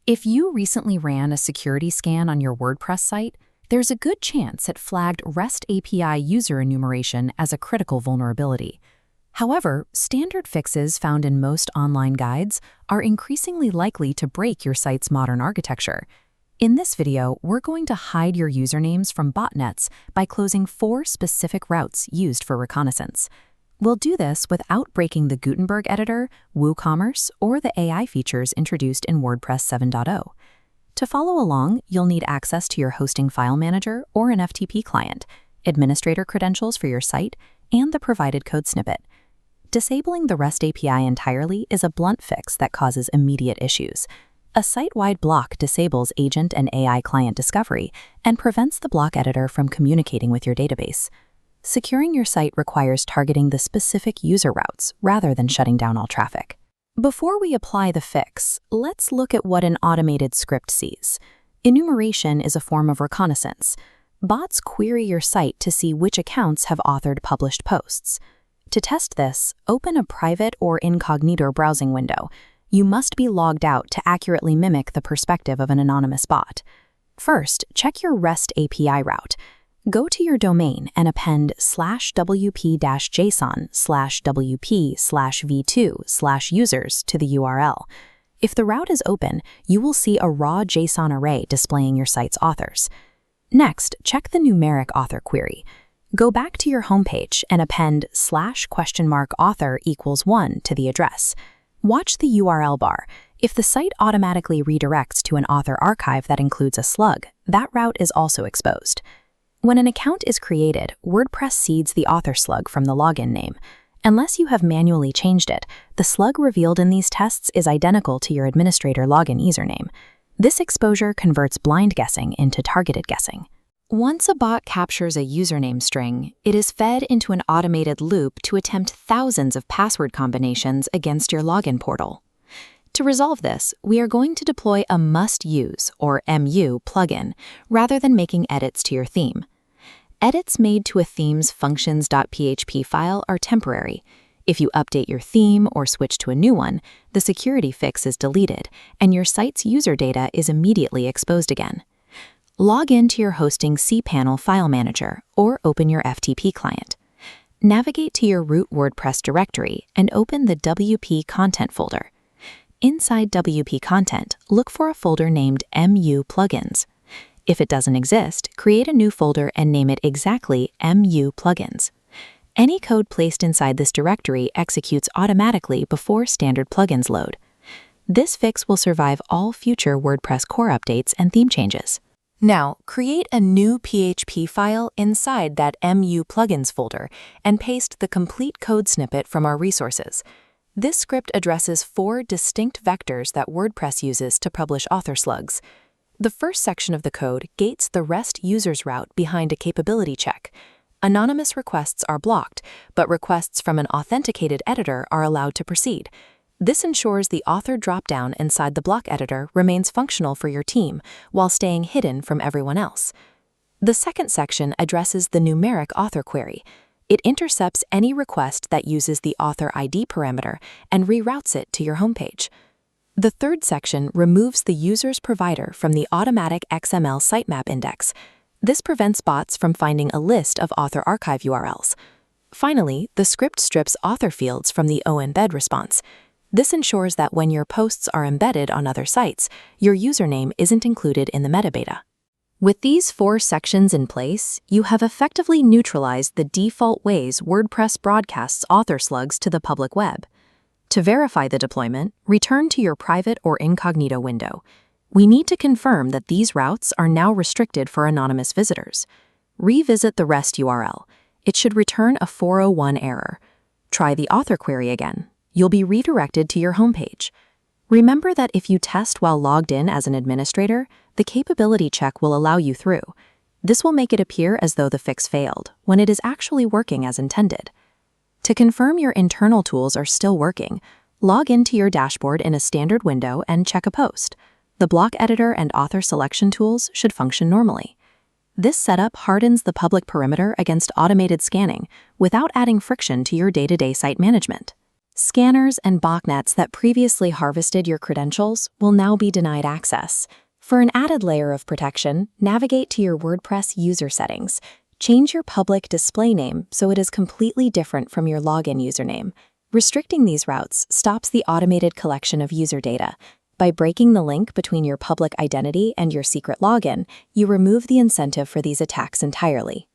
If you recently ran a security scan on your WordPress site, there's a good chance it flagged REST API user enumeration as a critical vulnerability. However, standard fixes found in most online guides are increasingly likely to break your site's modern architecture. In this video, we're going to hide your usernames from botnets by closing 4 specific routes used for reconnaissance. We'll do this without breaking the Gutenberg editor, WooCommerce, or the AI features introduced in WordPress 7.0. To follow along, you'll need access to your hosting file manager or an FTP client, administrator credentials for your site, and the provided code snippet. Disabling the REST API entirely is a blunt fix that causes immediate issues. A site-wide block disables agent and AI client discovery and prevents the block editor from communicating with your database. Securing your site requires targeting the specific user routes rather than shutting down all traffic. Before we apply the fix, let's look at what an automated script sees. Enumeration is a form of reconnaissance. Bots query your site to see which accounts have authored published posts. To test this, open a private or incognito browsing window. You must be logged out to accurately mimic the perspective of an anonymous bot. First, check your REST API route. Go to your domain and append /wp-json/wp/v2/users to the URL. If the route is open, you will see a raw JSON array displaying your site's authors. Next, check the numeric author query. Go back to your homepage and append /author = 1 to the address. Watch the URL bar. If the site automatically redirects to an author archive that includes a slug, that route is also exposed. When an account is created, WordPress seeds the author slug from the login name. Unless you have manually changed it, the slug revealed in these tests is identical to your administrator login username. This exposure converts blind guessing into targeted guessing. Once a bot captures a username string, it is fed into an automated loop to attempt thousands of password combinations against your login portal. To resolve this, we are going to deploy a must-use, or MU, plugin, rather than making edits to your theme. Edits made to a theme's functions.php file are temporary. If you update your theme or switch to a new one, the security fix is deleted, and your site's user data is immediately exposed again. Log into your hosting cPanel file manager, or open your FTP client. Navigate to your root WordPress directory and open the WP content folder. Inside WP Content, look for a folder named MU Plugins. If it doesn't exist, create a new folder and name it exactly MU Plugins. Any code placed inside this directory executes automatically before standard plugins load. This fix will survive all future WordPress core updates and theme changes. Now, create a new PHP file inside that MU Plugins folder and paste the complete code snippet from our resources. This script addresses 4 distinct vectors that WordPress uses to publish author slugs. The first section of the code gates the REST users route behind a capability check. Anonymous requests are blocked, but requests from an authenticated editor are allowed to proceed. This ensures the author dropdown inside the block editor remains functional for your team while staying hidden from everyone else. The second section addresses the numeric author query. It intercepts any request that uses the author ID parameter and reroutes it to your homepage. The third section removes the user's provider from the automatic XML sitemap index. This prevents bots from finding a list of author archive URLs. Finally, the script strips author fields from the OEmbed response. This ensures that when your posts are embedded on other sites, your username isn't included in the metadata. With these 4 sections in place, you have effectively neutralized the default ways WordPress broadcasts author slugs to the public web. To verify the deployment, return to your private or incognito window. We need to confirm that these routes are now restricted for anonymous visitors. Revisit the REST URL. It should return a 401 error. Try the author query again. You'll be redirected to your homepage. Remember that if you test while logged in as an administrator, the capability check will allow you through. This will make it appear as though the fix failed, when it is actually working as intended. To confirm your internal tools are still working, log into your dashboard in a standard window and check a post. The block editor and author selection tools should function normally. This setup hardens the public perimeter against automated scanning without adding friction to your day-to-day site management. Scanners and botnets that previously harvested your credentials will now be denied access. For an added layer of protection, navigate to your WordPress user settings. Change your public display name so it is completely different from your login username. Restricting these routes stops the automated collection of user data. By breaking the link between your public identity and your secret login, you remove the incentive for these attacks entirely.